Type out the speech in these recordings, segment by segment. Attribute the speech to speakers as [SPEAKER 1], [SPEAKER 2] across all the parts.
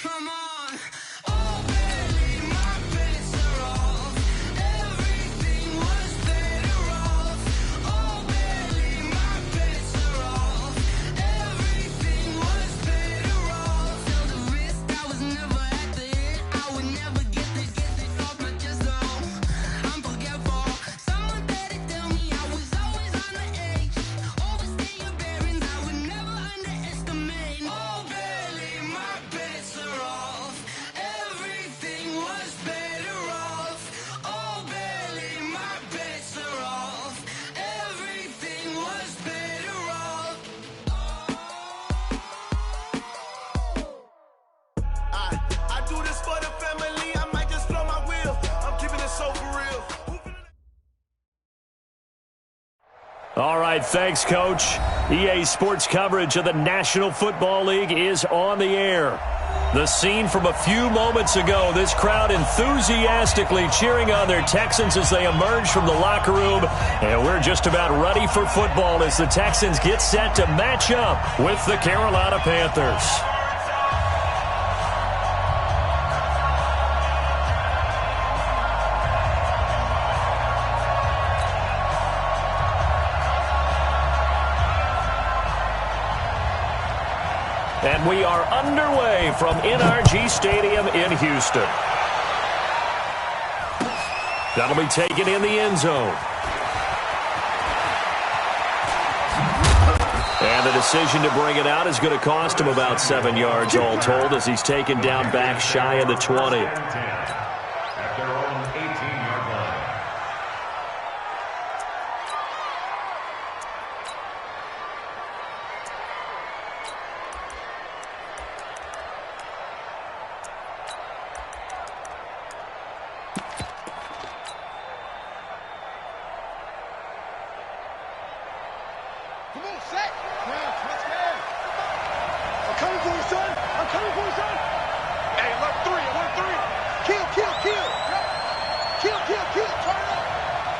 [SPEAKER 1] Come on. Oh, baby, my bets are off. Everything was better off. Oh, baby, my bets are off. Everything was better off. Felt the risk, I was never at the end. I would never get this off, but just so I'm forgetful. Someone better tell me I was always on the edge. Overstay your bearings, I would never underestimate. Oh, baby, my bets are off. Everything was better off. Oh, baby, my bets are off. Everything was better off.
[SPEAKER 2] I do this for the family. I might just blow my wheel. I'm keeping it so for real.
[SPEAKER 3] All right, thanks, Coach. EA Sports coverage of the National Football League is on the air. The scene from a few moments ago, this crowd enthusiastically cheering on their Texans as they emerge from the locker room. And we're just about ready for football as the Texans get set to match up with the Carolina Panthers. And we are underway from NRG Stadium in Houston. That'll be taken in the end zone. And the decision to bring it out is going to cost him about 7 yards all told as he's taken down back shy of the 20.
[SPEAKER 4] At their own 18-yard line.
[SPEAKER 2] Come on, set. Let's go. I'm coming for you, son. I'm coming for you, son. Hey, alert three. Kill. Turn it up.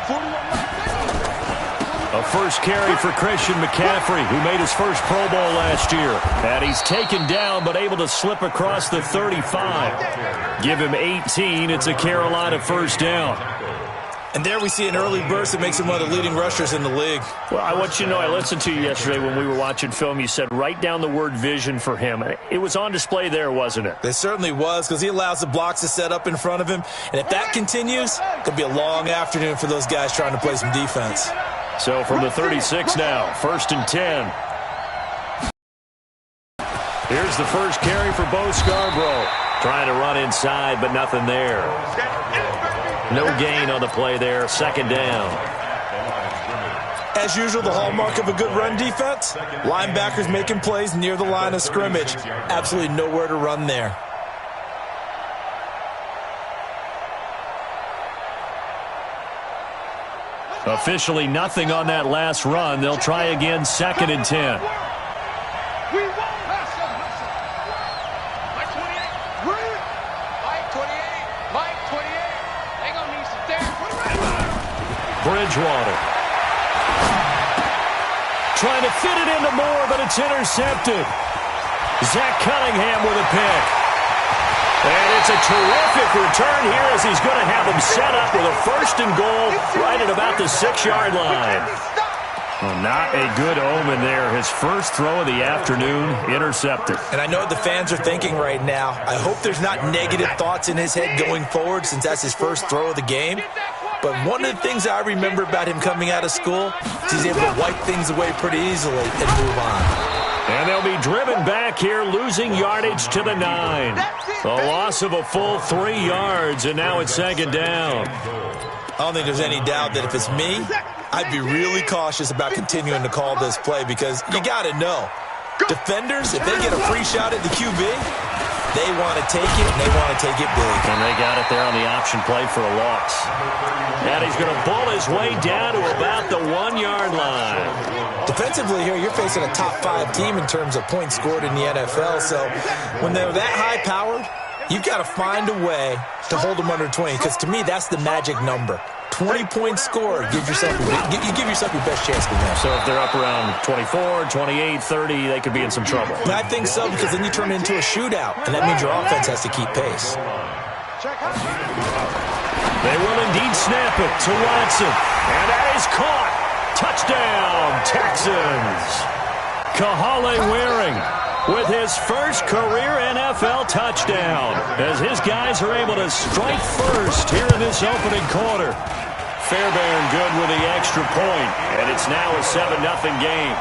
[SPEAKER 2] 41.
[SPEAKER 3] A first carry for Christian McCaffrey, who made his first Pro Bowl last year. And he's taken down, but able to slip across the 35. Give him 18. It's a Carolina first down.
[SPEAKER 5] And there we see an early burst that makes him one of the leading rushers in the league.
[SPEAKER 3] Well, I want you to know, I listened to you yesterday when we were watching film. You said write down the word vision for him. It was on display there, wasn't it?
[SPEAKER 5] It certainly was, because he allows the blocks to set up in front of him. And if that continues, it could be a long afternoon for those guys trying to play some defense.
[SPEAKER 3] So from the 36 now, 1st and 10. Here's the first carry for Bo Scarborough. Trying to run inside, but nothing there. No gain on the play there, 2nd down.
[SPEAKER 5] As usual, the hallmark of a good run defense, linebackers making plays near the line of scrimmage. Absolutely nowhere to run there.
[SPEAKER 3] Officially nothing on that last run. They'll try again, 2nd and 10. Bridgewater. Trying to fit it into Moore, but it's intercepted. Zach Cunningham with a pick. And it's a terrific return here as he's going to have him set up with a 1st and goal right at about the 6-yard line. Well, not a good omen there. His first throw of the afternoon intercepted.
[SPEAKER 5] And I know what the fans are thinking right now. I hope there's not negative thoughts in his head going forward since that's his first throw of the game. But one of the things I remember about him coming out of school is he's able to wipe things away pretty easily and move on.
[SPEAKER 3] And they'll be driven back here, losing yardage to the 9. A loss of a full 3 yards, and now it's 2nd down.
[SPEAKER 5] I don't think there's any doubt that if it's me, I'd be really cautious about continuing to call this play because you got to know, defenders, if they get a free shot at the QB, they want to take it, and they want to take it big.
[SPEAKER 3] And they got it there on the option play for a loss. And he's going to pull his way down to about the 1-yard line.
[SPEAKER 5] Defensively here, you're facing a top 5 team in terms of points scored in the NFL. So when they're that high-powered, you've got to find a way to hold them under 20. Because to me, that's the magic number. 20-point score, you give yourself your best chance to win.
[SPEAKER 3] So if they're up around 24, 28, 30, they could be in some trouble.
[SPEAKER 5] I think so, because then you turn it into a shootout, and that means your offense has to keep pace.
[SPEAKER 3] They will indeed snap it to Watson. And that is caught. Touchdown, Texans. Kahale Waring with his first career NFL touchdown as his guys are able to strike first here in this opening quarter. Fairbairn good with the extra point, and it's now a 7-0 game.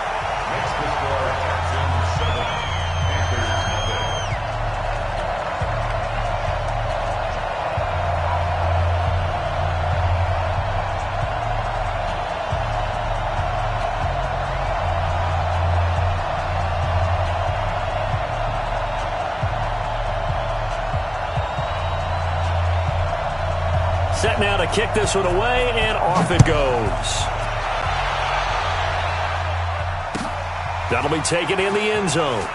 [SPEAKER 3] Set now to kick this one away, and off it goes. That'll be taken in the end zone.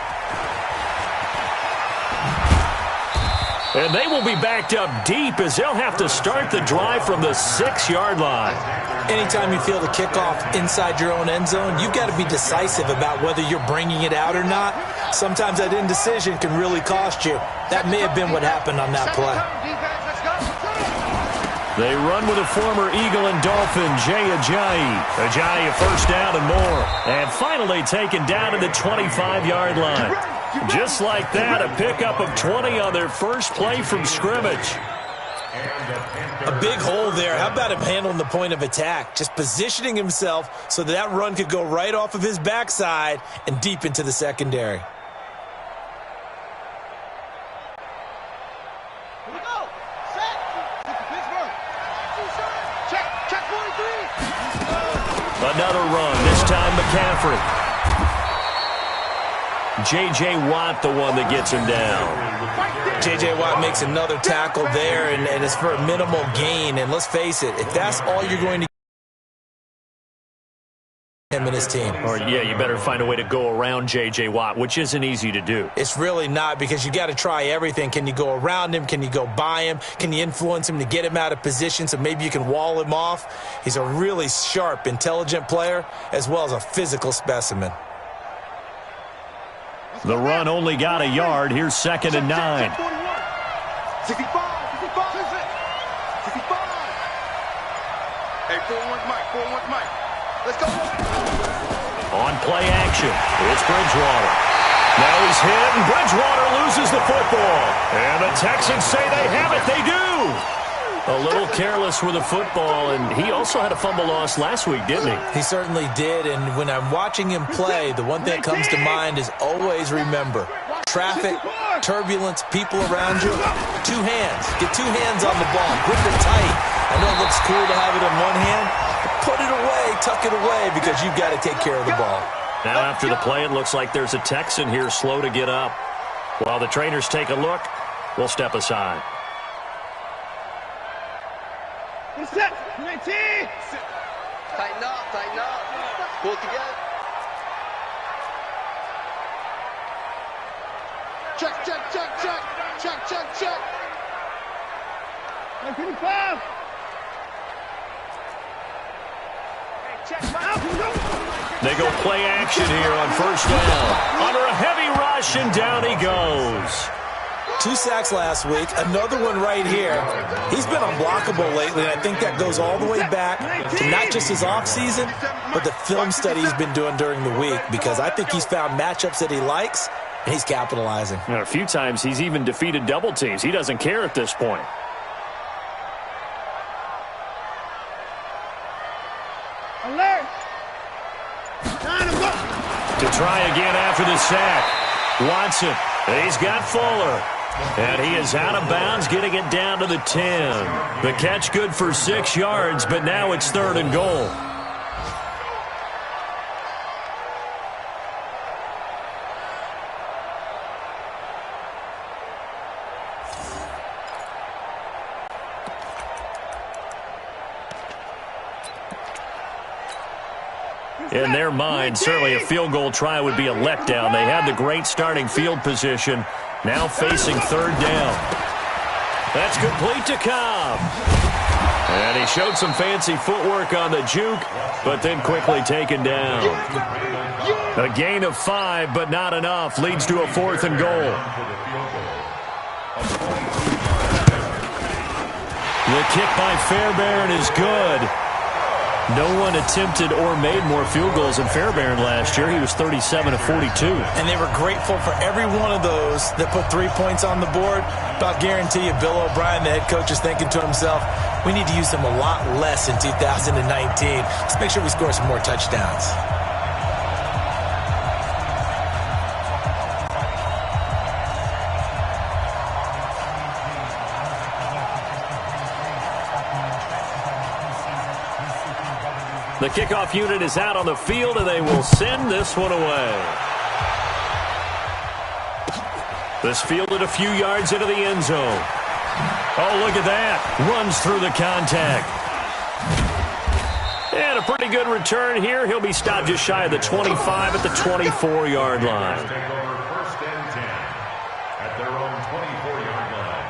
[SPEAKER 3] And they will be backed up deep as they'll have to start the drive from the 6-yard line.
[SPEAKER 5] Anytime you feel the kickoff inside your own end zone, you've got to be decisive about whether you're bringing it out or not. Sometimes that indecision can really cost you. That may have been what happened on that play.
[SPEAKER 3] They run with a former Eagle and Dolphin, Jay Ajayi. Ajayi a first down and more. And finally taken down to the 25-yard line. Just like that, a pickup of 20 on their first play from scrimmage.
[SPEAKER 5] A big hole there. How about him handling the point of attack? Just positioning himself so that run could go right off of his backside and deep into the secondary.
[SPEAKER 3] Another run, this time McCaffrey. J.J. Watt, the one that gets him down.
[SPEAKER 5] J.J. Watt makes another tackle there, and it's for a minimal gain. And let's face it, if that's all you're going to him and his team.
[SPEAKER 3] Or, yeah, you better find a way to go around J.J. Watt, which isn't easy to do.
[SPEAKER 5] It's really not, because you got to try everything. Can you go around him? Can you go by him? Can you influence him to get him out of position so maybe you can wall him off? He's a really sharp, intelligent player as well as a physical specimen.
[SPEAKER 3] The run only got a yard. Here's 2nd and 9.
[SPEAKER 2] 65. Hey, 4-1 Mike. Let's go.
[SPEAKER 3] On play action, it's Bridgewater. Now he's hit, and Bridgewater loses the football. And the Texans say they have it. They do. A little careless with the football, and he also had a fumble loss last week, didn't he?
[SPEAKER 5] He certainly did, and when I'm watching him play, the one thing that comes to mind is always remember, traffic, turbulence, people around you, 2 hands. Get 2 hands on the ball. Grip it tight. I know it looks cool to have it in one hand, but put it away, tuck it away, because you've got to take care of the ball.
[SPEAKER 3] Now after the play, it looks like there's a Texan here slow to get up. While the trainers take a look, we'll step aside.
[SPEAKER 2] Set. 19. Tighten up. Pull it together. Check. 955.
[SPEAKER 3] They go play action here on first down. Under a heavy rush, and down he goes.
[SPEAKER 5] 2 sacks last week, another one right here. He's been unblockable lately, and I think that goes all the way back to not just his offseason, but the film study he's been doing during the week, because I think he's found matchups that he likes, and he's capitalizing.
[SPEAKER 3] A few times he's even defeated double teams. He doesn't care at this point.
[SPEAKER 2] Alert.
[SPEAKER 3] To try again after the sack. Watson, he's got Fuller. And he is out of bounds, getting it down to the 10. The catch good for 6 yards, but now it's 3rd and goal. In their mind, certainly a field goal try would be a letdown. They had the great starting field position. Now facing 3rd down. That's complete to Cobb. And he showed some fancy footwork on the juke, but then quickly taken down. A gain of 5, but not enough. Leads to a 4th and goal. The kick by Fairbairn is good. No one attempted or made more field goals than Fairbairn last year. He was 37 of 42.
[SPEAKER 5] And they were grateful for every one of those that put 3 points on the board. But I'll guarantee you, Bill O'Brien, the head coach, is thinking to himself, we need to use them a lot less in 2019. Let's make sure we score some more touchdowns.
[SPEAKER 3] The kickoff unit is out on the field, and they will send this one away. This fielded a few yards into the end zone. Oh, look at that. Runs through the contact. And a pretty good return here. He'll be stopped just shy of the 25 at the 24-yard line.
[SPEAKER 4] Take over 1st and 10 at their own 24-yard line.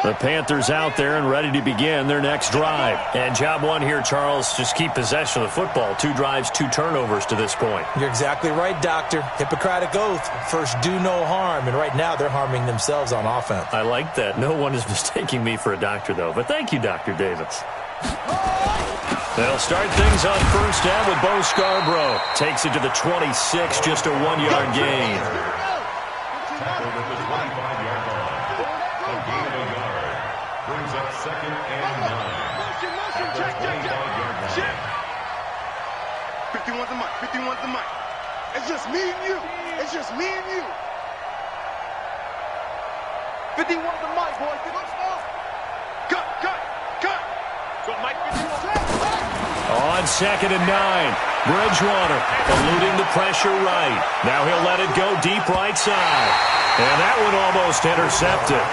[SPEAKER 3] The Panthers out there and ready to begin their next drive. And job one here, Charles, just keep possession of the football. 2 drives, 2 turnovers to this point.
[SPEAKER 5] You're exactly right, Doctor. Hippocratic oath. First, do no harm. And right now, they're harming themselves on offense.
[SPEAKER 3] I like that. No one is mistaking me for a doctor, though. But thank you, Dr. Davis. They'll start things on 1st down with Bo Scarborough. Takes it to the 26, just a 1-yard gain.
[SPEAKER 4] Tackled at the 25-yard line. A gain of a yard. Brings up 2nd and 9. At the 25-yard line.
[SPEAKER 2] 51's the mic. 51's the mic. It's just me and you. It's just me and you. 51's the mic, boys. Cut, cut, cut. So Mike 51.
[SPEAKER 3] On 2nd and 9, Bridgewater eluding the pressure right. Now he'll let it go deep right side. And that one almost intercepted.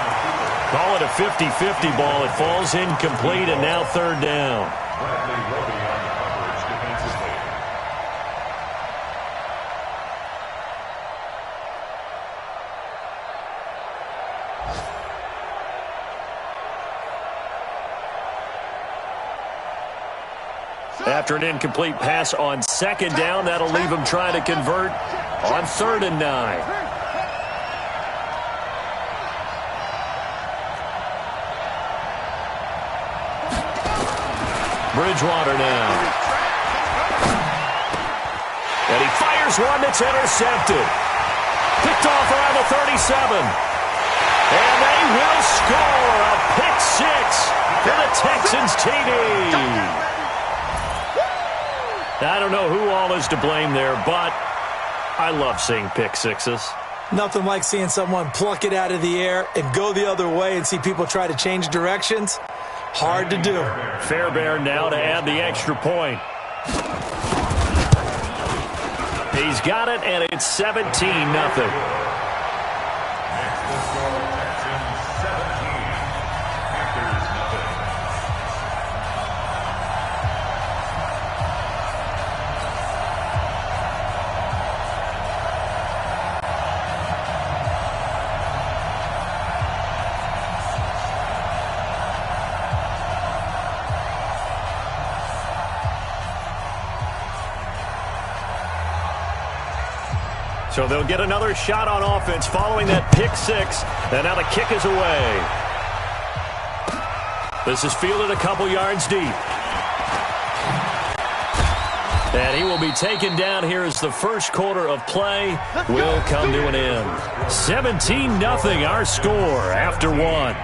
[SPEAKER 3] Call it a 50-50 ball. It falls incomplete, and now 3rd down.
[SPEAKER 4] Bradley Roby on the coverage defensively.
[SPEAKER 3] After an incomplete pass on 2nd down, that'll leave him trying to convert on 3rd and 9. Bridgewater now. And he fires one that's intercepted. Picked off around the 37. And they will score a pick 6 for the Texans TD. I don't know who all is to blame there, but I love seeing pick 6s.
[SPEAKER 5] Nothing like seeing someone pluck it out of the air and go the other way and see people try to change directions. Hard to do.
[SPEAKER 3] Fairbairn now to add the extra point. He's got it, and it's 17-0. So they'll get another shot on offense following that pick 6. And now the kick is away. This is fielded a couple yards deep. And he will be taken down here as the first quarter of play will come to an end. 17-0 our score after 1.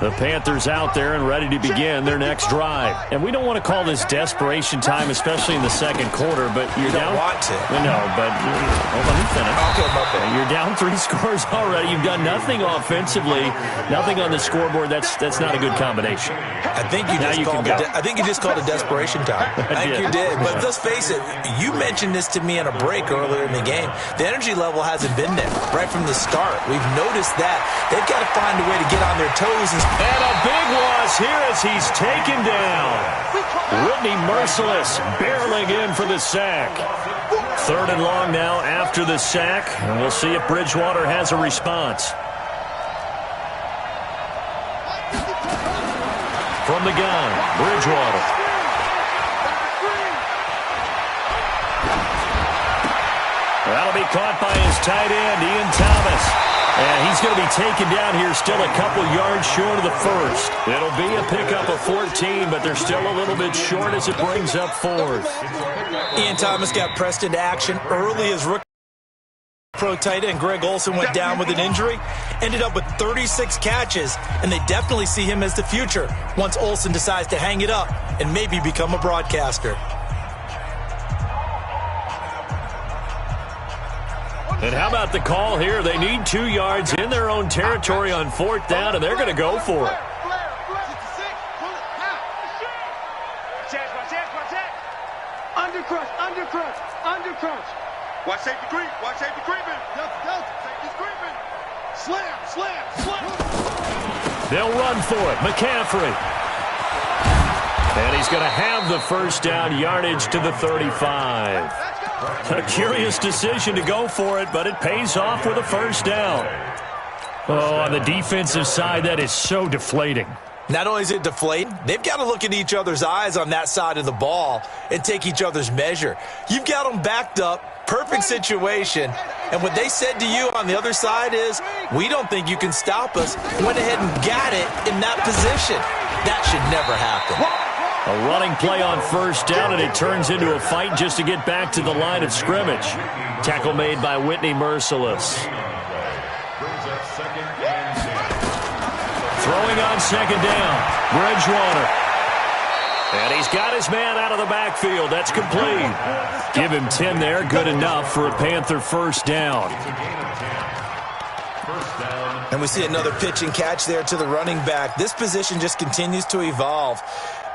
[SPEAKER 3] The Panthers out there and ready to begin their next drive. And we don't want to call this desperation time, especially in the second quarter, but you're down.
[SPEAKER 5] You don't want to.
[SPEAKER 3] No, but let me finish.
[SPEAKER 5] Okay, my bad.
[SPEAKER 3] You're down 3 scores already. You've done nothing offensively, nothing on the scoreboard. That's not a good combination.
[SPEAKER 5] I think you just called it desperation time. I think you did. But let's face it, you mentioned this to me on a break earlier in the game. The energy level hasn't been there right from the start. We've noticed that. They've got to find a way to get on their toes.
[SPEAKER 3] And a big loss here as he's taken down. Whitney Merciless barreling in for the sack. 3rd and long now after the sack. And we'll see if Bridgewater has a response. From the gun, Bridgewater. That'll be caught by his tight end, Ian Thomas. And he's going to be taken down here still a couple yards short of the first. It'll be a pickup of 14, but they're still a little bit short as it brings up 4th.
[SPEAKER 5] Ian Thomas got pressed into action early as rookie pro tight end Greg Olsen went down with an injury. Ended up with 36 catches, and they definitely see him as the future once Olsen decides to hang it up and maybe become a broadcaster.
[SPEAKER 3] And how about the call here? They need 2 yards in their own territory on 4th down, and they're going to go for it.
[SPEAKER 2] Undercrunch. Watch safety creep. Watch safety creeping. Safety's creeping. Slam.
[SPEAKER 3] They'll run for it. McCaffrey. And he's going to have the first down, yardage to the 35. A curious decision to go for it, but it pays off with a first down. Oh, on the defensive side, that is so deflating.
[SPEAKER 5] Not only is it deflating, they've got to look at each other's eyes on that side of the ball and take each other's measure. You've got them backed up, perfect situation, and what they said to you on the other side is, we don't think you can stop us. Went ahead and got it in that position. That should never happen.
[SPEAKER 3] A running play on first down, and it turns into a fight just to get back to the line of scrimmage. Tackle made by Whitney Merciless. Throwing on second down, Bridgewater. And he's got his man out of the backfield. That's complete. Give him 10 there. Good enough for a Panther first down.
[SPEAKER 5] And we see another pitch and catch there to the running back. This position just continues to evolve.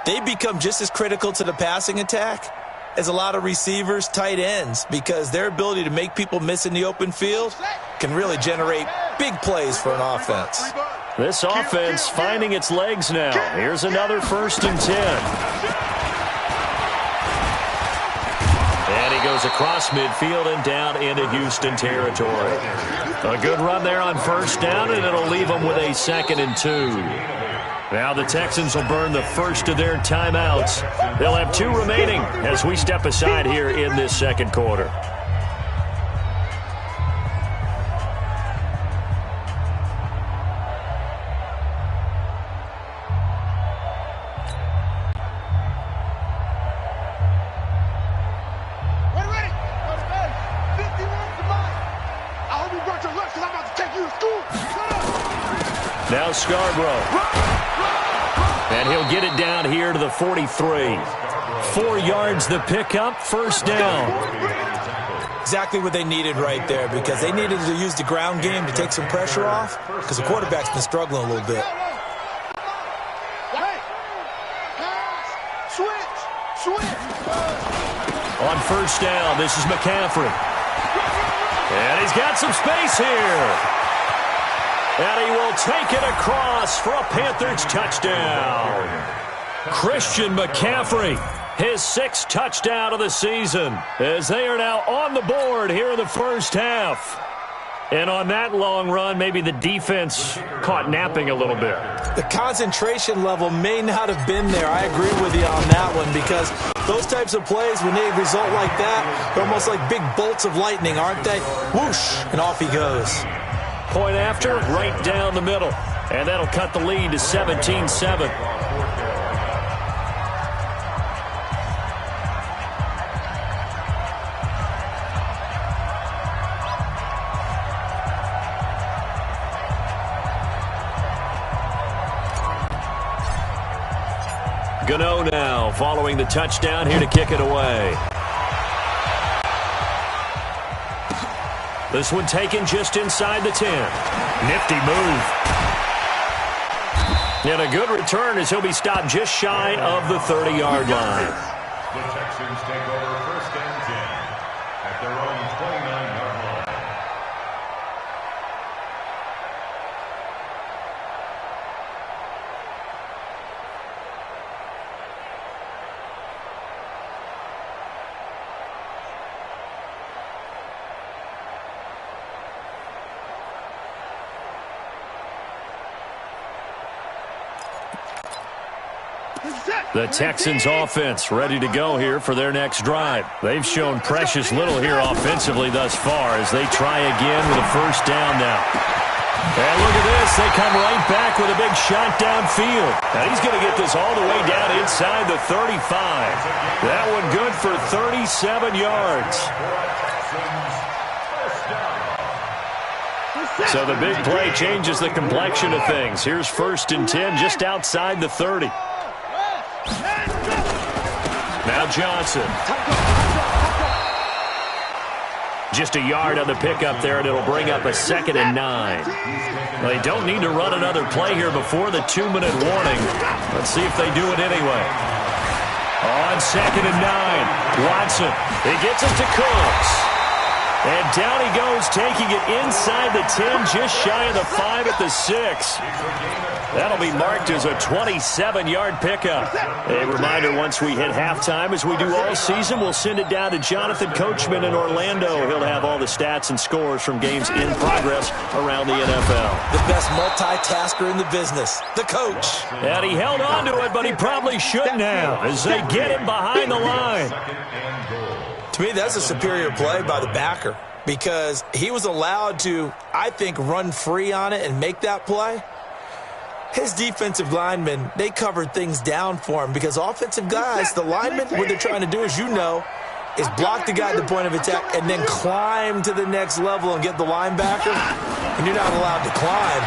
[SPEAKER 5] They become just as critical to the passing attack as a lot of receivers, tight ends, because their ability to make people miss in the open field can really generate big plays for an offense.
[SPEAKER 3] This offense finding its legs now. Here's another 1st and 10. And he goes across midfield and down into Houston territory. A good run there on first down, and it'll leave them with a 2nd and 2. Now the Texans will burn the first of their timeouts. They'll have 2 remaining as we step aside here in this second quarter.
[SPEAKER 2] Ready? 51 to mine. I hope you brought your lunch because I'm about to take you to school. Shut up.
[SPEAKER 3] Now Scarborough. And he'll get it down here to the 43. 4 yards the pickup, first down.
[SPEAKER 5] Exactly what they needed right there, because they needed to use the ground game to take some pressure off, because the quarterback's been struggling a little bit.
[SPEAKER 2] Switch.
[SPEAKER 3] On first down, this is McCaffrey. And he's got some space here. And he will take it across for a Panthers touchdown. Christian McCaffrey, his 6th touchdown of the season, as they are now on the board here in the first half. And on that long run, maybe the defense caught napping a little bit.
[SPEAKER 5] The concentration level may not have been there. I agree with you on that one, because those types of plays, when they result like that, they're almost like big bolts of lightning, aren't they? Whoosh, and off he goes.
[SPEAKER 3] Point after, right down the middle. And that'll cut the lead to 17-7. Gano now following the touchdown here to kick it away. This one taken just inside the 10. Nifty move. And a good return as he'll be stopped just shy of the 30-yard line.
[SPEAKER 4] The Texans take over 1st and 10 at their own 29-yard line.
[SPEAKER 3] The Texans offense ready to go here for their next drive. They've shown precious little here offensively thus far as they try again with a 1st down now. And look at this. They come right back with a big shot downfield. Now he's going to get this all the way down inside the 35. That one good for 37 yards. So the big play changes the complexion of things. Here's 1st and 10 just outside the 30. Now Johnson. Just a yard on the pickup there, and it'll bring up a 2nd and 9. They don't need to run another play here before the 2-minute warning. Let's see if they do it anyway. On 2nd and 9, Watson. He gets it to Cooks. And down he goes, taking it inside the 10, just shy of the 5 at the 6. That'll be marked as a 27-yard pickup. A reminder, once we hit halftime, as we do all season, we'll send it down to Jonathan Coachman in Orlando. He'll have all the stats and scores from games in progress around the NFL.
[SPEAKER 5] The best multitasker in the business, the coach.
[SPEAKER 3] And he held on to it, but he probably shouldn't have, as they get him behind the line.
[SPEAKER 5] To me, that's a superior play by the backer because he was allowed to, I think, run free on it and make that play. His defensive linemen, they covered things down for him because offensive guys, the linemen, what they're trying to do, as you know, is block the guy at the point of attack and then climb to the next level and get the linebacker. When you're not allowed to climb,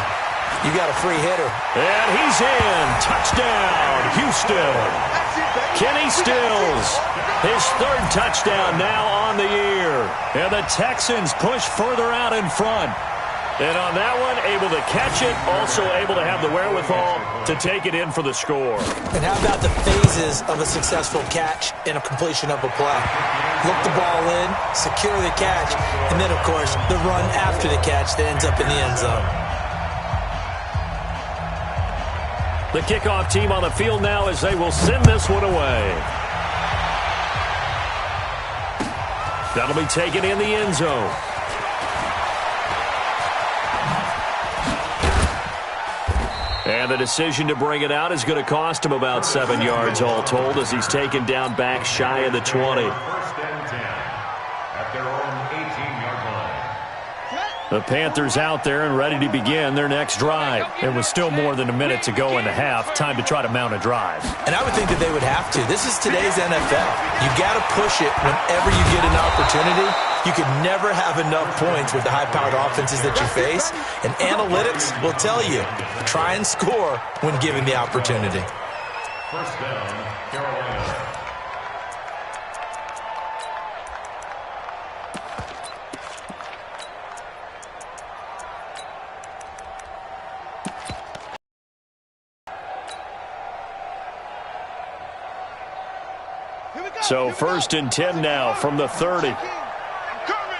[SPEAKER 5] you got a free hitter.
[SPEAKER 3] And he's in. Touchdown, Houston. Kenny Stills, his 3rd touchdown now on the year. And the Texans push further out in front. And on that one, able to catch it, also able to have the wherewithal to take it in for the score.
[SPEAKER 5] And how about the phases of a successful catch and a completion of a play? Look the ball in, secure the catch, and then, of course, the run after the catch that ends up in the end zone.
[SPEAKER 3] The kickoff team on the field now as they will send this one away. That'll be taken in the end zone. And the decision to bring it out is going to cost him about 7 yards all told as he's taken down back shy of the 20.
[SPEAKER 4] 1st and 10 at their own 18-yard line.
[SPEAKER 3] The Panthers out there and ready to begin their next drive. It was still more than a minute to go in the half. Time to try to mount a drive.
[SPEAKER 5] And I would think that they would have to. This is today's NFL. You got to push it whenever you get an opportunity. You could never have enough points with the high-powered offenses that you face. And analytics will tell you, try and score when given the opportunity.
[SPEAKER 4] 1st down, Carolina.
[SPEAKER 3] So 1st and 10 now from the 30.
[SPEAKER 2] I'm coming!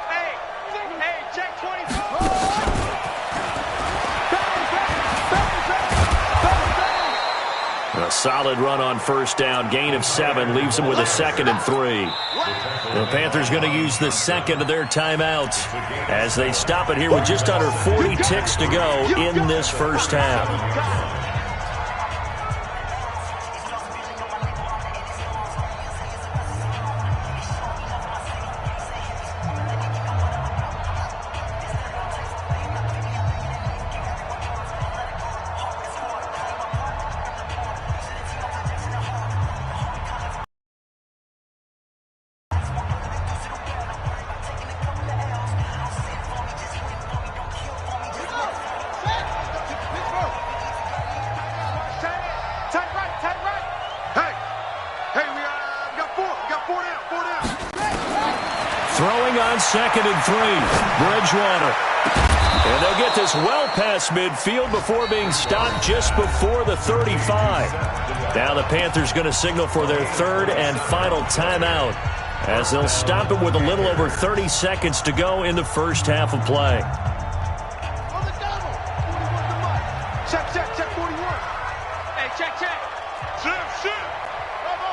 [SPEAKER 2] Hey, check 24!
[SPEAKER 3] A solid run on 1st down. Gain of 7 leaves him with a 2nd and 3. The Panthers going to use the 2nd of their timeouts as they stop it here with just under 40 ticks to go in this 1st half. on 2nd and 3. Bridgewater. And they'll get this well past midfield before being stopped just before the 35. Now the Panthers going to signal for their 3rd and final timeout as they'll stop it with a little over 30 seconds to go in the first half of play.
[SPEAKER 2] On the double. 41 to Mike. Check, 41. Hey, check. Shit. Bravo.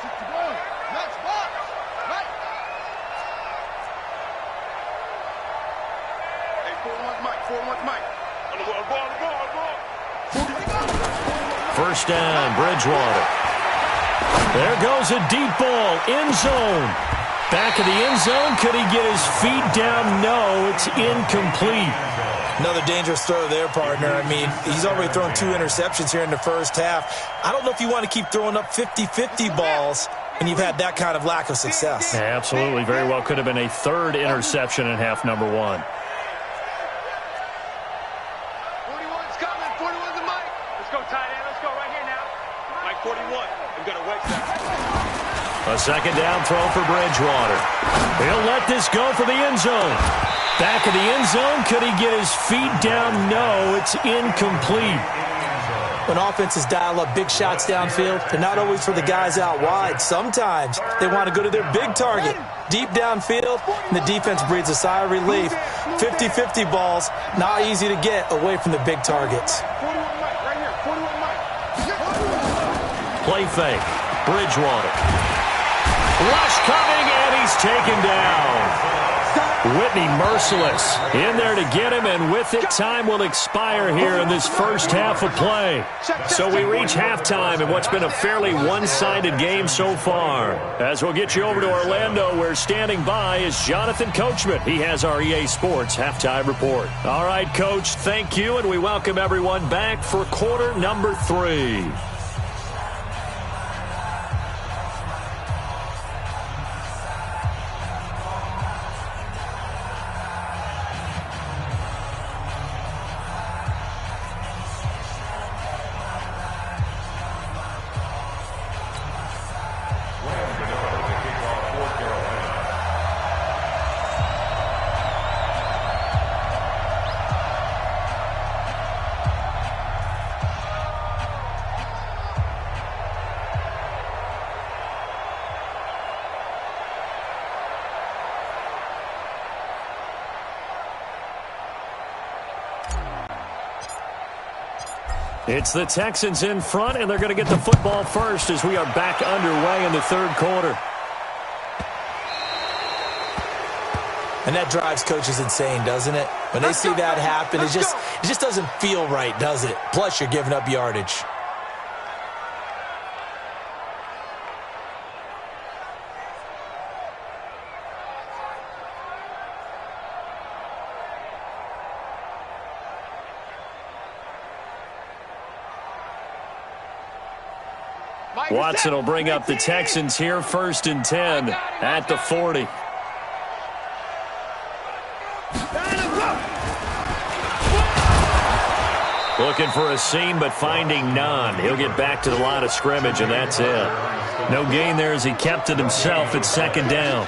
[SPEAKER 2] 61. Next box. Right. Hey, 41 Mike. On the ball.
[SPEAKER 3] First down, Bridgewater. There goes a deep ball, end zone. Back of the end zone, could he get his feet down? No, it's incomplete.
[SPEAKER 5] Another dangerous throw there, partner. I mean, he's already thrown 2 interceptions here in the first half. I don't know if you want to keep throwing up 50-50 balls when you've had that kind of lack of success.
[SPEAKER 3] Yeah, absolutely. Very well could have been a 3rd interception in half number 1.
[SPEAKER 2] 41's coming. 41's the Mike. Let's go, tight end. Let's go right here now. Mike 41. We've got a wedge there.
[SPEAKER 3] A 2nd down throw for Bridgewater. He'll let this go for the end zone. Back of the end zone, could he get his feet down? No, it's incomplete.
[SPEAKER 5] When offenses dial up big shots downfield, they're not always for the guys out wide. Sometimes they want to go to their big target, deep downfield, and the defense breathes a sigh of relief. 50-50 balls, not easy to get away from the big targets.
[SPEAKER 2] 41 Mike, right here. 41 Mike.
[SPEAKER 3] Play fake. Bridgewater. Rush coming, and he's taken down. Whitney merciless in there to get him, and with it, time will expire here in this first half of play. So we reach halftime in what's been a fairly one-sided game so far. As we'll get you over to Orlando, where standing by is Jonathan Coachman. He has our EA Sports halftime report. All right, Coach, thank you, and we welcome everyone back for quarter number 3. It's the Texans in front, and they're going to get the football first as we are back underway in the 3rd quarter.
[SPEAKER 5] And that drives coaches insane, doesn't it? When they see that happen, it just doesn't feel right, does it? Plus, you're giving up yardage.
[SPEAKER 3] Watson will bring up the Texans here, 1st and 10 at the 40. Looking for a seam, but finding none. He'll get back to the line of scrimmage, and that's it. No gain there as he kept it himself at 2nd down.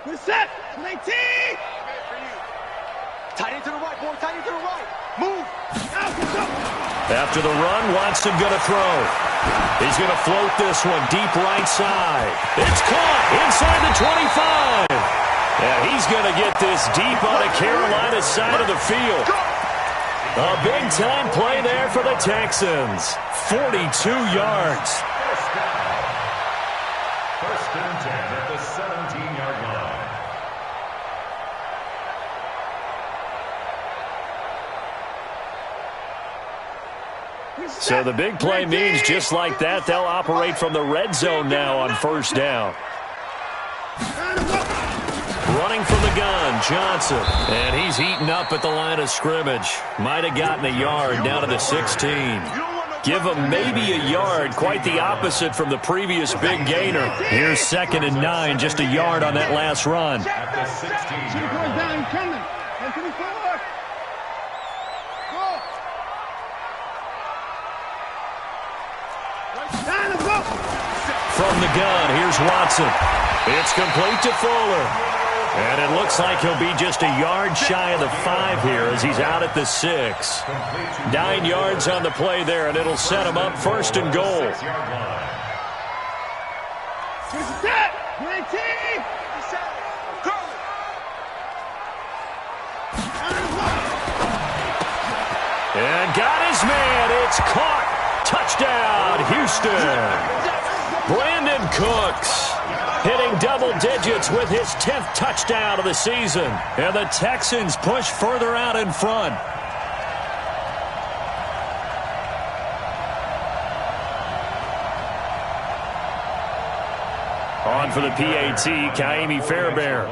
[SPEAKER 2] Good set. 19. Tight end to the right, boy. Tight end to the right. Move.
[SPEAKER 3] After the run, Watson going to throw. He's going to float this one deep right side. It's caught inside the 25. And he's going to get this deep on the Carolina side of the field. A big-time play there for the Texans. 42 yards.
[SPEAKER 4] First and 10 at the 17-yard line.
[SPEAKER 3] So the big play means just like that, they'll operate from the red zone now on 1st down. Running from the gun, Johnson. And he's eaten up at the line of scrimmage. Might have gotten a yard down to the 16. Give him maybe a yard, quite the opposite from the previous big gainer. Here's 2nd and 9, just a yard on that last run.
[SPEAKER 4] At the 16-yard line.
[SPEAKER 2] 124. Go.
[SPEAKER 3] From the gun, here's Watson. It's complete to Fuller. And it looks like he'll be just a yard shy of the 5 here as he's out at the 6. 9 yards on the play there, and it'll set him up 1st and goal. And got his man. It's caught. Touchdown, Houston. Brandon Cooks hitting double digits with his 10th touchdown of the season. And the Texans push further out in front. On for the PAT, Kaimi Fairbairn.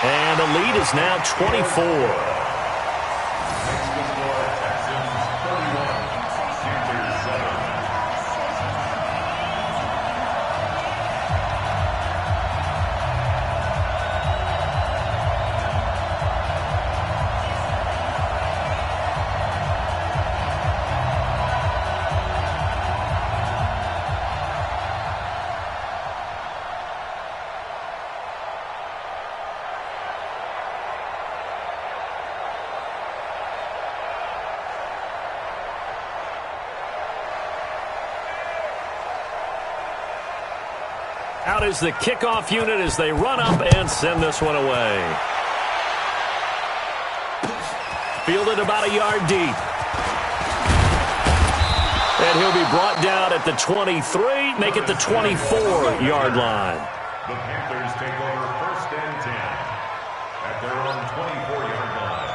[SPEAKER 3] And the lead is now 24. Out is the kickoff unit as they run up and send this one away. Fielded about a yard deep. And he'll be brought down at the 23, make it the 24-yard line.
[SPEAKER 4] The Panthers take over 1st and 10 at their own 24-yard line.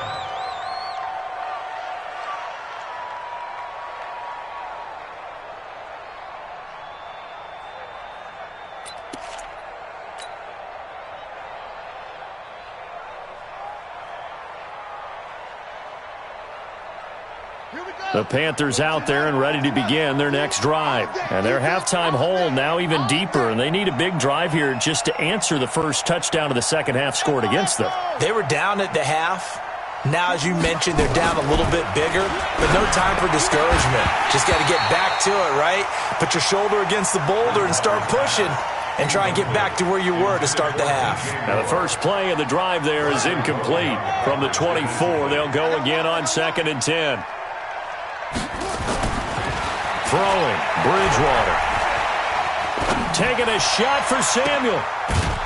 [SPEAKER 3] The Panthers out there and ready to begin their next drive. And their halftime hole now even deeper, and they need a big drive here just to answer the first touchdown of the second half scored against them.
[SPEAKER 5] They were down at the half. Now, as you mentioned, they're down a little bit bigger, but no time for discouragement. Just got to get back to it, right? Put your shoulder against the boulder and start pushing and try and get back to where you were to start the half.
[SPEAKER 3] Now, the first play of the drive there is incomplete. From the 24, they'll go again on 2nd and 10. Throwing, Bridgewater. Taking a shot for Samuel.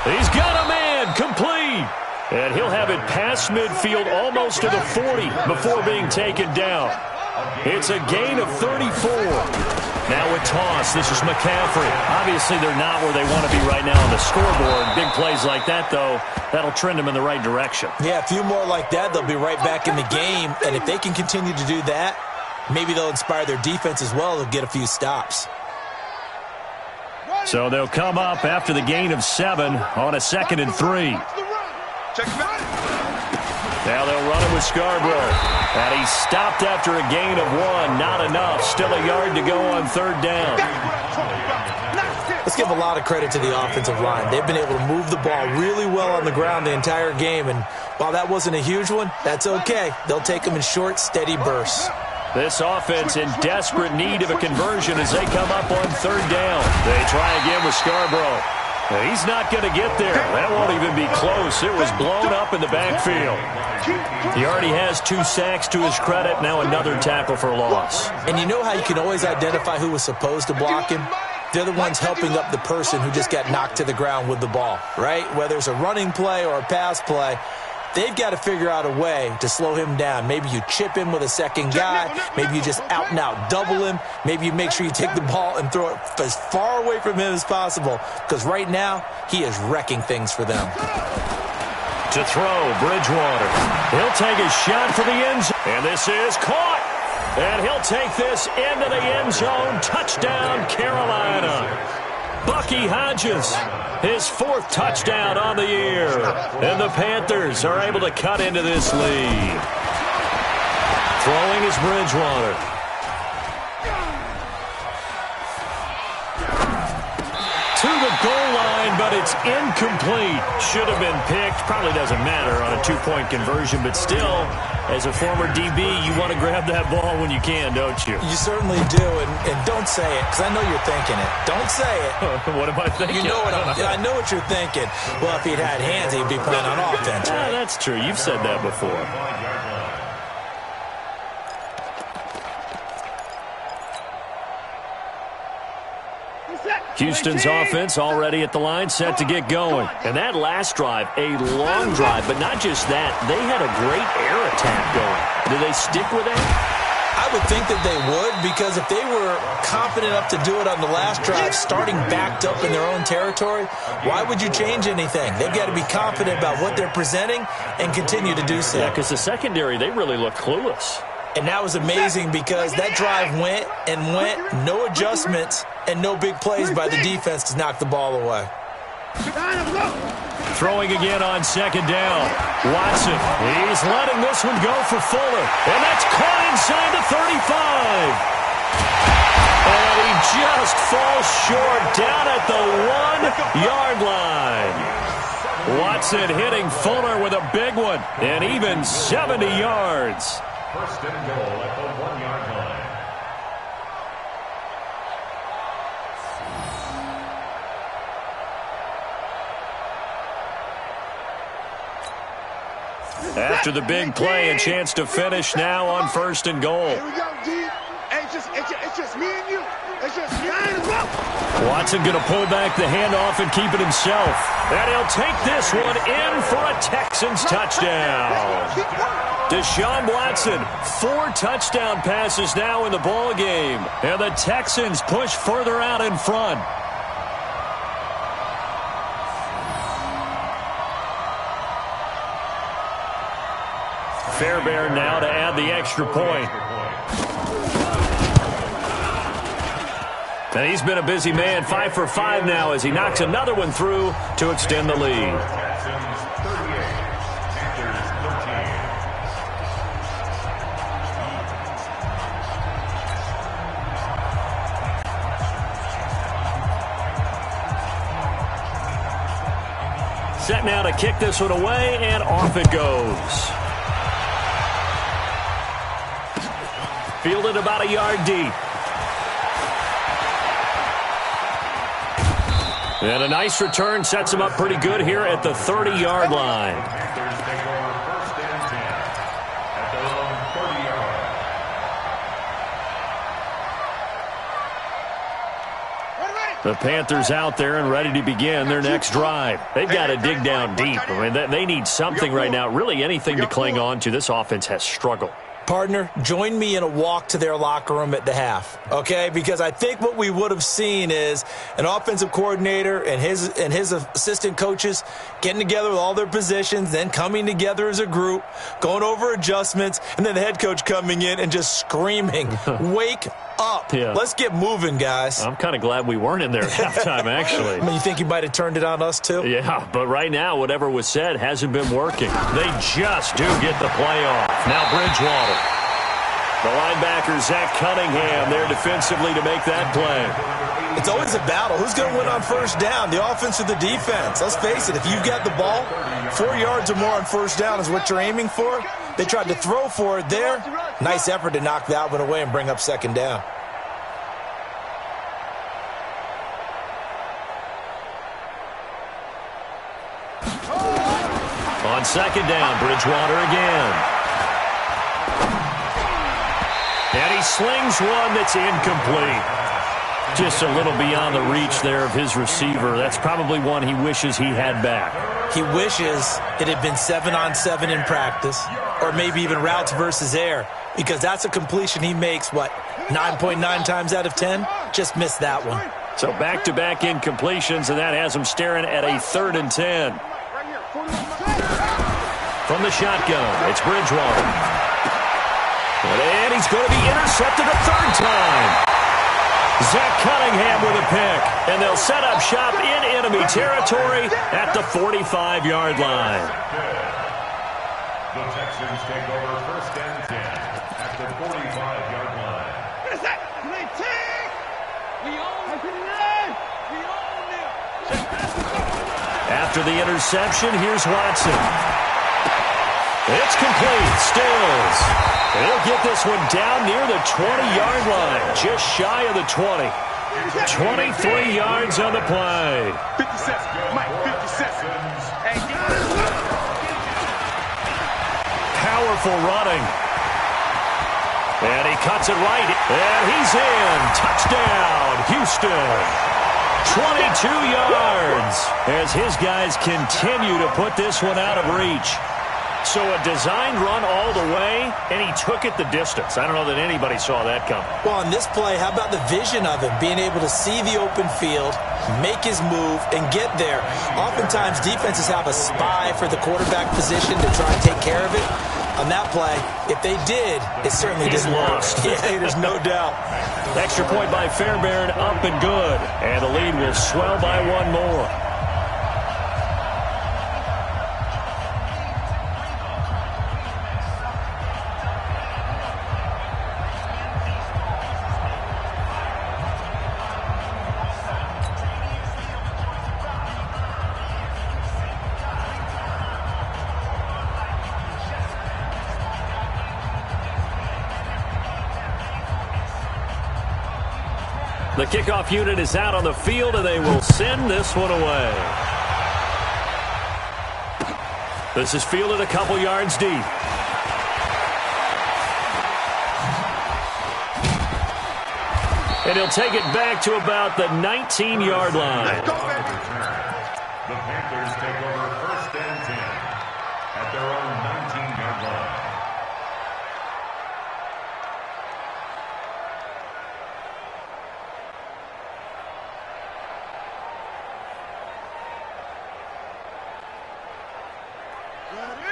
[SPEAKER 3] He's got a man, complete. And he'll have it past midfield almost to the 40 before being taken down. It's a gain of 34. Now with toss, this is McCaffrey. Obviously, they're not where they want to be right now on the scoreboard. Big plays like that, though, that'll trend them in the right direction.
[SPEAKER 5] Yeah, a few more like that, they'll be right back in the game. And if they can continue to do that, maybe they'll inspire their defense as well to get a few stops.
[SPEAKER 3] So they'll come up after the gain of 7 on a 2nd and 3. Now they'll run it with Scarborough. And he's stopped after a gain of 1. Not enough. Still a yard to go on 3rd down.
[SPEAKER 5] Let's give a lot of credit to the offensive line. They've been able to move the ball really well on the ground the entire game. And while that wasn't a huge one, that's okay. They'll take them in short, steady bursts.
[SPEAKER 3] This offense in desperate need of a conversion as they come up on 3rd down. They try again with Scarborough. He's not going to get there. That won't even be close. It was blown up in the backfield. He already has 2 sacks to his credit. Now another tackle for loss.
[SPEAKER 5] And you know how you can always identify who was supposed to block him? They're the ones helping up the person who just got knocked to the ground with the ball, right? Whether it's a running play or a pass play, they've got to figure out a way to slow him down. Maybe you chip him with a second guy. Maybe you just out-and-out double him. Maybe you make sure you take the ball and throw it as far away from him as possible, because right now he is wrecking things for them.
[SPEAKER 3] To throw, Bridgewater. He'll take a shot for the end zone. And this is caught. And he'll take this into the end zone. Touchdown, Carolina. Bucky Hodges, his 4th touchdown on the year. And the Panthers are able to cut into this lead. Throwing is Bridgewater. To the goal line, but but it's incomplete. Should have been picked. Probably doesn't matter on a two-point conversion, but still, as a former DB, you want to grab that ball when you can, don't you?
[SPEAKER 5] You certainly do, and don't say it, because I know you're thinking it. Don't say it.
[SPEAKER 3] What am I thinking?
[SPEAKER 5] You know what I know what you're thinking. Well, if he'd had hands, he'd be playing on offense, right?
[SPEAKER 3] That's true. You've said that before. Houston's offense already at the line, set to get going. And that last drive, a long drive, but not just that. They had a great air attack going. Do they stick with that?
[SPEAKER 5] I would think that they would, because if they were confident enough to do it on the last drive, starting backed up in their own territory, why would you change anything? They've got to be confident about what they're presenting and continue to do so.
[SPEAKER 3] Yeah, because the secondary, they really look clueless.
[SPEAKER 5] And that was amazing because that drive went and went, no adjustments, and no big plays by the defense to knock the ball away.
[SPEAKER 3] Throwing again on second down. Watson, he's letting this one go for Fuller. And that's caught inside the 35. And he just falls short down at the 1-yard line. Watson hitting Fuller with a big one. And even 70 yards.
[SPEAKER 4] First and goal at the 1-yard line.
[SPEAKER 3] After the big play, a chance to finish now on first and goal.
[SPEAKER 2] Here we go, D. It's just me and you. It's just me and you.
[SPEAKER 3] Watson going to pull back the handoff and keep it himself. And he'll take this one in for a Texans touchdown. Deshaun Watson, 4 touchdown passes now in the ball game. And the Texans push further out in front. Fairbairn now to add the extra point. And he's been a busy man, 5 for 5 now as he knocks another one through to extend the lead. Set now to kick this one away, and off it goes. Fielded about a yard deep. And a nice return sets him up pretty good here at the 30-yard line.
[SPEAKER 4] Panthers take over first and 10 at their own 30-yard.
[SPEAKER 3] The Panthers out there and ready to begin their next drive. They've got to dig down deep. I mean, they need something right now, really anything to cling on to. This offense has struggled.
[SPEAKER 5] Partner, join me in a walk to their locker room at the half, okay? Because I think what we would have seen is an offensive coordinator and his assistant coaches getting together with all their positions, then coming together as a group, going over adjustments, and then the head coach coming in and just screaming, "Wake up. Yeah. Let's get moving, guys."
[SPEAKER 3] I'm kind of glad we weren't in there at halftime, actually.
[SPEAKER 5] I mean, you think you might have turned it on us, too?
[SPEAKER 3] Yeah, but right now, whatever was said hasn't been working. They just do get the play off. Now Bridgewater. The linebacker, Zach Cunningham, there defensively to make that play.
[SPEAKER 5] It's always a battle. Who's going to win on first down, the offense or the defense? Let's face it, if you've got the ball, 4 yards or more on first down is what you're aiming for. They tried to throw for it there. Nice effort to knock that one away and bring up second down.
[SPEAKER 3] On second down, Bridgewater again. And he slings one that's incomplete. Just a little beyond the reach there of his receiver. That's probably one he wishes he had back.
[SPEAKER 5] He wishes it had been 7-on-7 in practice, or maybe even routes versus air, because that's a completion he makes, 9.9 times out of 10? Just missed that one.
[SPEAKER 3] So back-to-back incompletions, and that has him staring at a 3rd and 10. From the shotgun, it's Bridgewater. And he's going to be intercepted a 3rd time. Zach Cunningham with a pick. And they'll set up shop in enemy territory at the 45-yard line.
[SPEAKER 4] The Texans take over first and 10 at the 45-yard line.
[SPEAKER 1] We own it.
[SPEAKER 3] After the interception, here's Watson. It's complete. Stills. He'll get this one down near the 20-yard line, just shy of the 20. 23 yards on the play.
[SPEAKER 2] 50 cents. Mike, 50 cents.
[SPEAKER 3] Powerful running. And he cuts it right. And he's in. Touchdown, Houston. 22 yards as his guys continue to put this one out of reach. So a designed run all the way, and he took it the distance. I don't know that anybody saw that coming.
[SPEAKER 5] Well, on this play, how about the vision of him, being able to see the open field, make his move, and get there. Oftentimes, defenses have a spy for the quarterback position to try and take care of it. On that play, if they did, it certainly didn't work. Yeah, there's no doubt.
[SPEAKER 3] Extra point by Fairbairn, up and good. And the lead will swell by one more. The kickoff unit is out on the field, and they will send this one away. This is fielded a couple yards deep. And he'll take it back to about the 19-yard line.
[SPEAKER 4] The Panthers take over 1st and 10 at their own 19-yard line.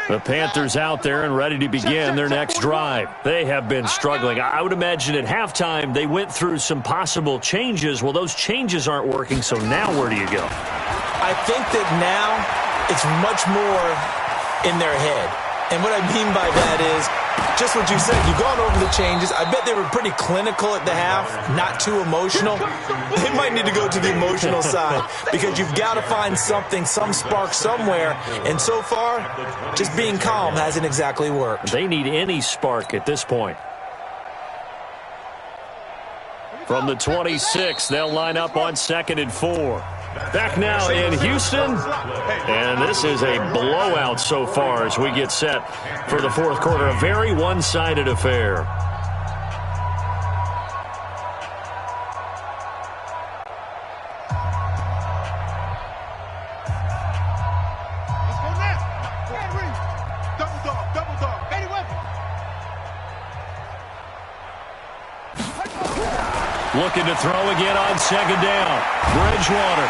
[SPEAKER 3] The Panthers out there and ready to begin their next drive. They have been struggling. I would imagine at halftime they went through some possible changes. Well, those changes aren't working, so now where do you go?
[SPEAKER 5] I think that now it's much more in their head. And what I mean by that is just what you said. You've gone over the changes. I bet they were pretty clinical at the half, not too emotional. They might need to go to the emotional side because you've got to find something, some spark somewhere. And so far, just being calm hasn't exactly worked.
[SPEAKER 3] They need any spark at this point. From the 26, they'll line up on 2nd and 4. Back now in Houston, and this is a blowout so far as we get set for the 4th quarter. A very one-sided affair.
[SPEAKER 2] Let's go now. Double dog. Eddie Weber.
[SPEAKER 3] Looking to throw again on 2nd down. Bridgewater.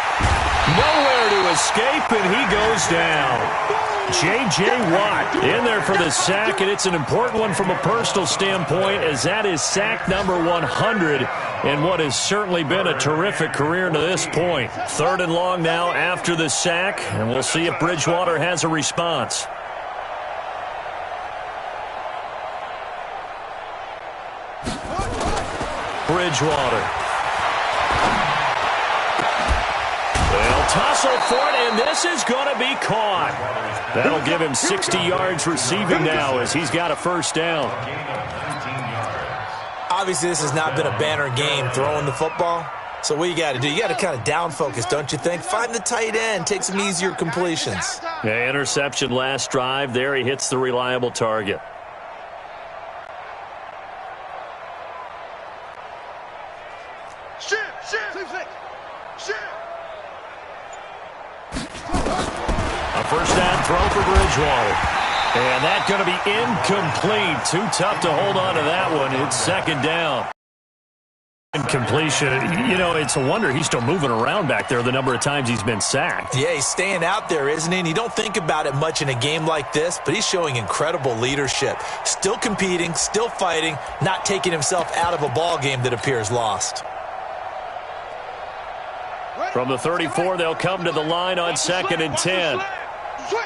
[SPEAKER 3] Nowhere to escape, and he goes down. J.J. Watt in there for the sack, and it's an important one from a personal standpoint as that is sack number 100 in what has certainly been a terrific career to this point. 3rd and long now after the sack, and we'll see if Bridgewater has a response. Bridgewater. They'll tussle for it, and this is going to be caught. That'll give him 60 yards receiving now as he's got a 1st down.
[SPEAKER 5] Obviously, this has not been a banner game throwing the football. So what you got to do, you got to kind of down focus, don't you think? Find the tight end, take some easier completions.
[SPEAKER 3] Yeah, interception last drive. There he hits the reliable target. A 1st down throw for Bridgewater. And that's going to be incomplete. Too tough to hold on to that one. It's 2nd down. Incompletion. You know, it's a wonder he's still moving around back there the number of times he's been sacked.
[SPEAKER 5] Yeah, he's staying out there, isn't he? And you don't think about it much in a game like this, but he's showing incredible leadership. Still competing, still fighting, not taking himself out of a ball game that appears lost.
[SPEAKER 3] From the 34, they'll come to the line on 2nd and 10.
[SPEAKER 2] Switch.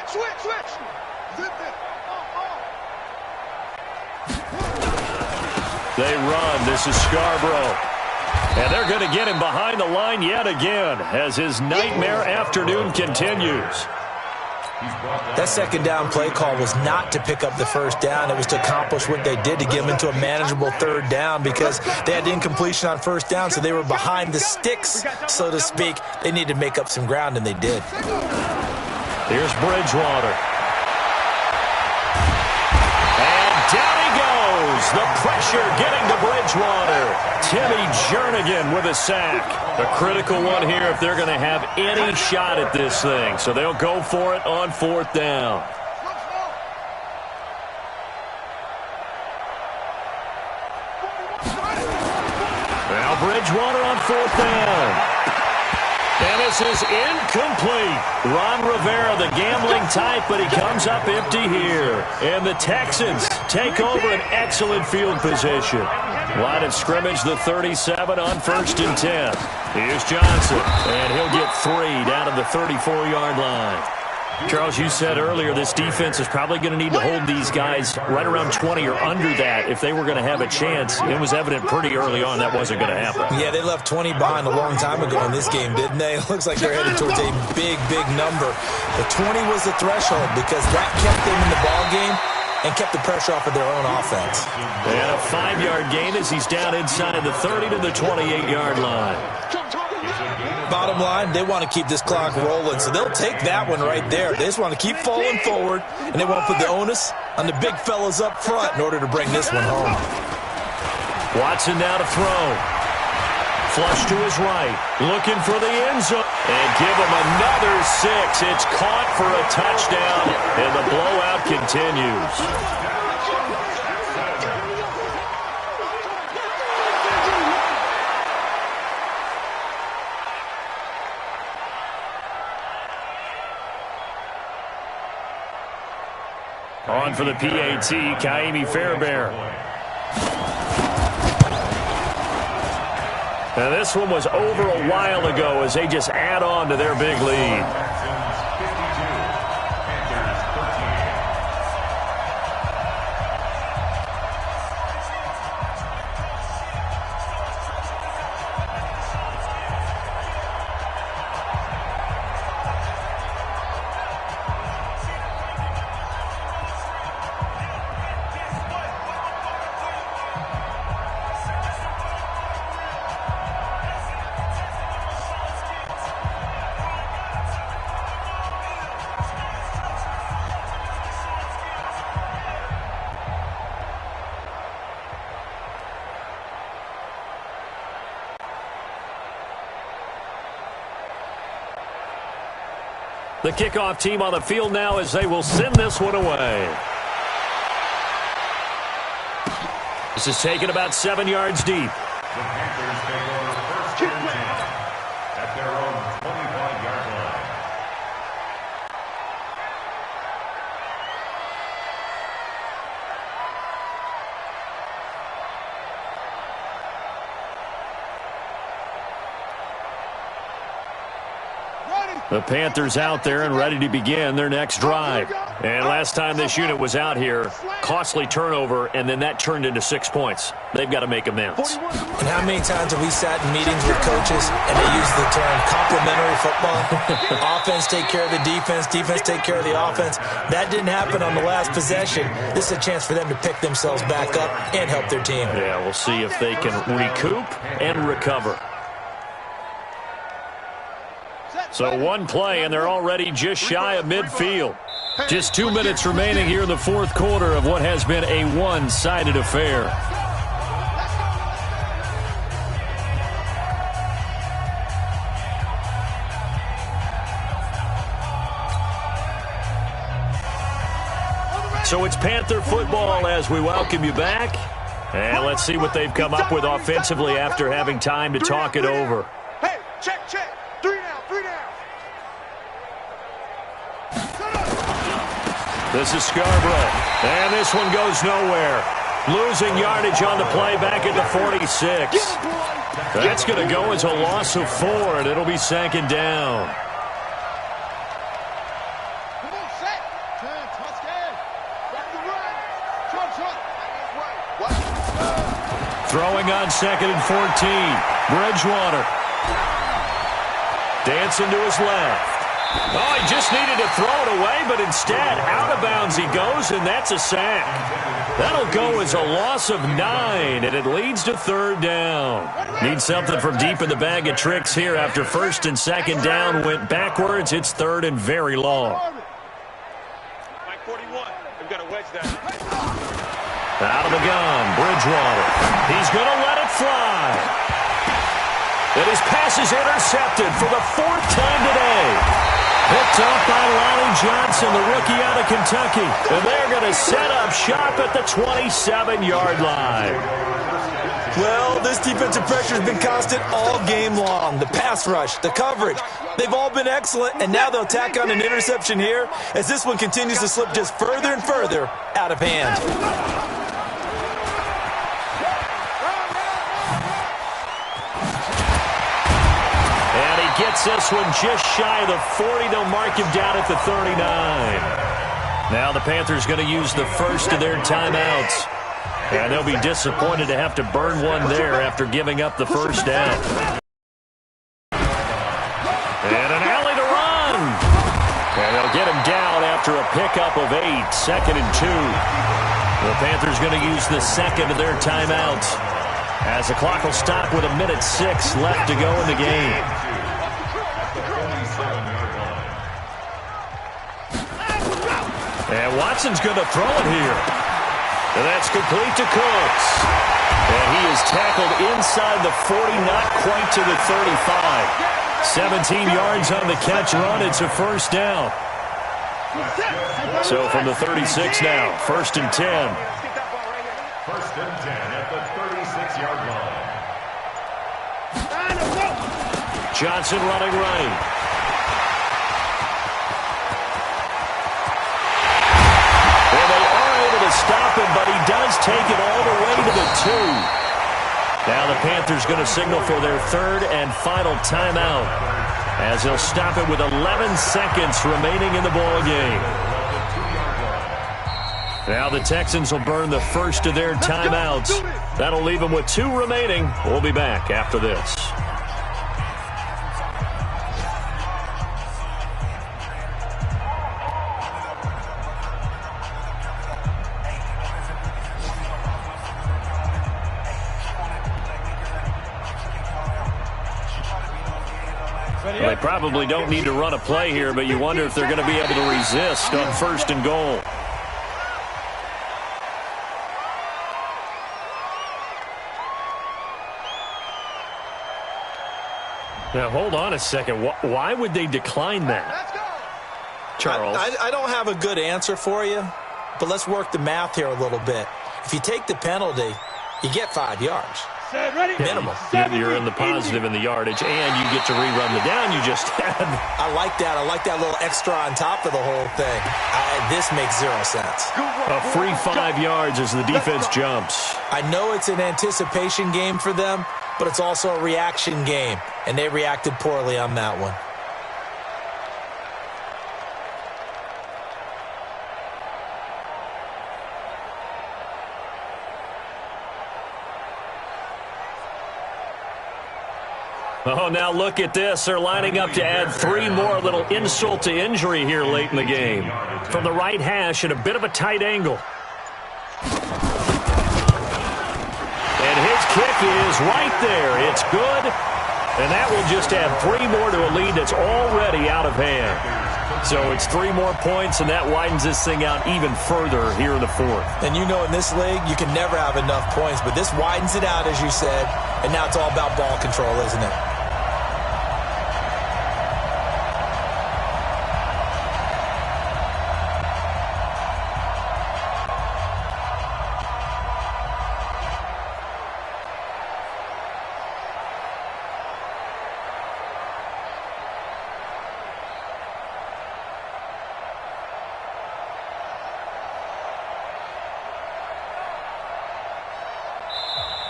[SPEAKER 3] They run. This is Scarborough. And they're going to get him behind the line yet again as his nightmare afternoon continues.
[SPEAKER 5] That second down play call was not to pick up the first down. It was to accomplish what they did, to get them into a manageable third down, because they had incompletion on first down, so they were behind the sticks, so to speak. They needed to make up some ground, and they did.
[SPEAKER 3] Here's Bridgewater. And down he goes. The pressure getting to Bridgewater. Timmy Jernigan with a sack. A critical one here if they're going to have any shot at this thing. So they'll go for it on fourth down. Now Bridgewater on fourth down. And this is incomplete. Ron Rivera, the gambling type, but he comes up empty here. And the Texans take over an excellent field position. Line of scrimmage, the 37 on 1st and 10. Here's Johnson, and he'll get 3 down at the 34-yard line. Charles, you said earlier this defense is probably going to need to hold these guys right around 20 or under that if they were going to have a chance. It was evident pretty early on that wasn't going to happen.
[SPEAKER 5] Yeah, they left 20 behind a long time ago in this game, didn't they? It looks like they're headed towards a big, big number. The 20 was the threshold because that kept them in the ball game and kept the pressure off of their own offense.
[SPEAKER 3] And a 5-yard gain as he's down inside the 30 to the 28-yard line.
[SPEAKER 5] Bottom line, they want to keep this clock rolling, so they'll take that one right there. They just want to keep falling forward, and they want to put the onus on the big fellas up front in order to bring this one home.
[SPEAKER 3] Watson now to throw. Flush to his right. Looking for the end zone. And give him another 6. It's caught for a touchdown, and the blowout continues. On for the PAT, Kaimi Fairbairn. Now this one was over a while ago as they just add on to their big lead. The kickoff team on the field now as they will send this one away. This is taken about 7 yards deep.
[SPEAKER 4] The Panthers take over first and 10 at their own 25-yard line.
[SPEAKER 3] The Panthers out there and ready to begin their next drive. And last time this unit was out here, costly turnover, and then that turned into 6 points. They've got to make amends.
[SPEAKER 5] And how many times have we sat in meetings with coaches and they use the term complementary football? Offense take care of the defense, defense take care of the offense. That didn't happen on the last possession. This is a chance for them to pick themselves back up and help their team.
[SPEAKER 3] Yeah, we'll see if they can recoup and recover. So one play, and they're already just shy of midfield. Just 2 minutes remaining here in the fourth quarter of what has been a one-sided affair. So it's Panther football as we welcome you back. And let's see what they've come up with offensively after having time to talk it over.
[SPEAKER 2] Hey, check, check. 3 down, 3 down.
[SPEAKER 3] This is Scarborough, and this one goes nowhere. Losing yardage on the play back at the 46. That's going to go as a loss of 4, and it'll be 2nd down.
[SPEAKER 2] Come on, set. Turn, touchdown. Back to run. Trump.
[SPEAKER 3] Throwing on 2nd and 14. Bridgewater. Dancing to his left. Oh, he just needed to throw it away, but instead, out of bounds he goes, and that's a sack. That'll go as a loss of 9, and it leads to 3rd down. Need something from deep in the bag of tricks here after 1st and 2nd down went backwards. It's 3rd and very long.
[SPEAKER 2] Mike 41, they've got a wedge there.
[SPEAKER 3] Out of the gun, Bridgewater. He's going to let it fly. And his pass is intercepted for the 4th time today. Picked up by Lonnie Johnson, the rookie out of Kentucky. And they're going to set up shop at the 27-yard line.
[SPEAKER 5] Well, this defensive pressure has been constant all game long. The pass rush, the coverage, they've all been excellent, and now they'll tack on an interception here as this one continues to slip just further and further out of hand.
[SPEAKER 3] Gets this one just shy of the 40. They'll mark him down at the 39. Now the Panthers going to use the first of their timeouts. And they'll be disappointed to have to burn one there after giving up the first down. And an alley to run. And they'll get him down after a pickup of 8. 2nd and 2. The Panthers going to use the second of their timeouts as the clock will stop with 1:06 left to go in the game. And Watson's going to throw it here. And that's complete to Cooks. And he is tackled inside the 40, not quite to the 35. 17 yards on the catch run. It's a 1st down. So from the 36 now, 1st and 10.
[SPEAKER 4] 1st and 10 at the 36-yard line.
[SPEAKER 3] Johnson running right. Stop him, but he does take it all the way to the 2. Now the Panthers going to signal for their 3rd and final timeout as they'll stop it with 11 seconds remaining in the ball game. Now the Texans will burn the first of their timeouts. That'll leave them with 2 remaining. We'll be back after this. Well, they probably don't need to run a play here, but you wonder if they're going to be able to resist on 1st and goal. Now, hold on a second. Why would they decline that? Charles?
[SPEAKER 5] I don't have a good answer for you, but let's work the math here a little bit. If you take the penalty, you get 5 yards. Minimum.
[SPEAKER 3] You're in the positive in the yardage, and you get to rerun the down you just had.
[SPEAKER 5] I like that. I like that little extra on top of the whole thing. This makes 0 sense.
[SPEAKER 3] A free 5 yards as the defense jumps.
[SPEAKER 5] I know it's an anticipation game for them, but it's also a reaction game, and they reacted poorly on that one.
[SPEAKER 3] Oh, now look at this. They're lining up to add 3 more. A little insult to injury here late in the game. From the right hash at a bit of a tight angle. And his kick is right there. It's good. And that will just add 3 more to a lead that's already out of hand. So it's 3 more points, and that widens this thing out even further here in the 4th.
[SPEAKER 5] And you know in this league, you can never have enough points, but this widens it out, as you said, and now it's all about ball control, isn't it?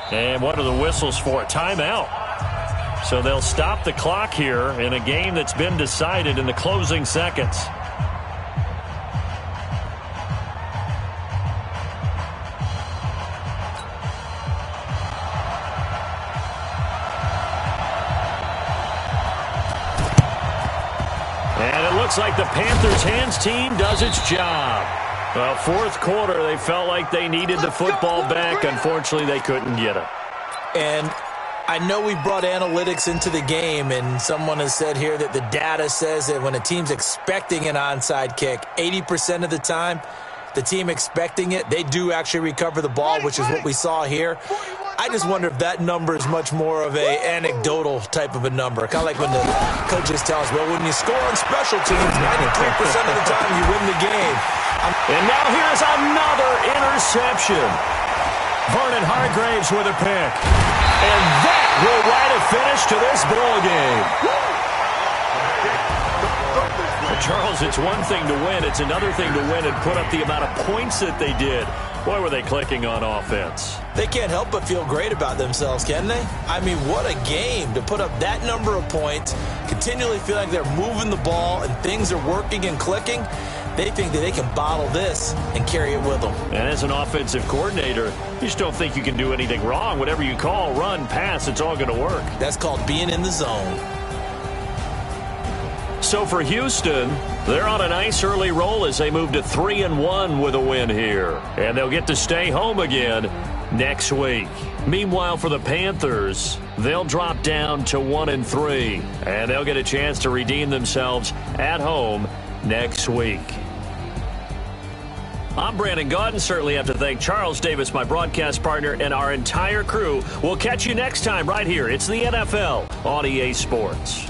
[SPEAKER 3] And what are the whistles for? Timeout. So they'll stop the clock here in a game that's been decided in the closing seconds. And it looks like the Panthers' hands team does its job. Well, fourth quarter, they felt like they needed the football back. Unfortunately, they couldn't get it.
[SPEAKER 5] And I know we brought analytics into the game, and someone has said here that the data says that when a team's expecting an onside kick, 80% of the time, the team expecting it, they do actually recover the ball, which is what we saw here. I just wonder if that number is much more of a anecdotal type of a number. Kind of like when the coaches tell us, well, when you score on special teams, 93% of the time you win the game.
[SPEAKER 3] And now here's another interception. Vernon Hargraves with a pick. And that will write a finish to this ball game. Charles, it's one thing to win. It's another thing to win and put up the amount of points that they did. Boy, were they clicking on offense.
[SPEAKER 5] They can't help but feel great about themselves, can they? I mean, what a game to put up that number of points, continually feel like they're moving the ball and things are working and clicking. They think that they can bottle this and carry it with them. And
[SPEAKER 3] as an offensive coordinator, you just don't think you can do anything wrong. Whatever you call, run, pass, it's all going to work.
[SPEAKER 5] That's called being in the zone.
[SPEAKER 3] So for Houston, they're on a nice early roll as they move to 3-1 with a win here. And they'll get to stay home again next week. Meanwhile, for the Panthers, they'll drop down to 1-3. And they'll get a chance to redeem themselves at home next week. I'm Brandon Gaudin. Certainly have to thank Charles Davis, my broadcast partner, and our entire crew. We'll catch you next time right here. It's the NFL on EA Sports.